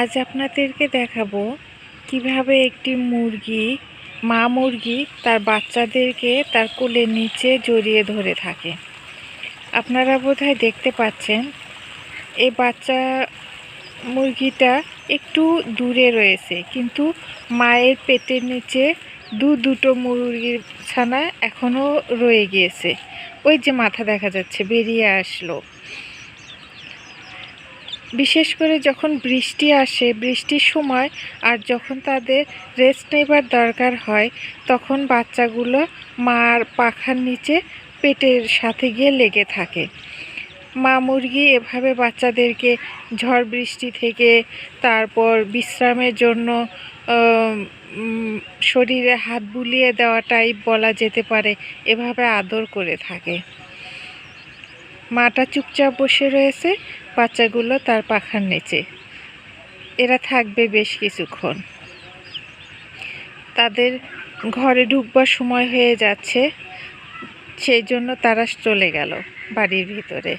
আজ আপনাদেরকে দেখাবো কিভাবে একটি মা মুরগি তার বাচ্চাদেরকে তার কোলের নিচে জড়িয়ে ধরে থাকে। আপনারা বোধহয় দেখতে পাচ্ছেন এই বাচ্চা মুরগিটা একটু দূরে রয়েছে, কিন্তু মায়ের পেটের নিচে দুটো মুরগির ছানা এখনও রয়ে গিয়েছে। ওই যে মাথা দেখা যাচ্ছে, বেরিয়ে আসলো। বিশেষ করে যখন বৃষ্টি আসে, বৃষ্টির সময় আর যখন তাদের রেস্ট নেবার দরকার হয়, তখন বাচ্চাগুলো মার পাখার নিচে পেটের সাথে গিয়ে লেগে থাকে। মা মুরগি এভাবে বাচ্চাদেরকে ঝড় বৃষ্টি থেকে, তারপর বিশ্রামের জন্য শরীরে হাত বুলিয়ে দেওয়াটাই বলা যেতে পারে, এভাবে আদর করে থাকে। মাটা চুপচাপ বসে রয়েছে, বাচ্চাগুলো তার পাখার নিচে। এরা থাকবে বেশ কিছুক্ষণ। তাদের ঘরে ঢুকবার সময় হয়ে যাচ্ছে, সেই জন্য তারা চলে গেল বাড়ির ভিতরে।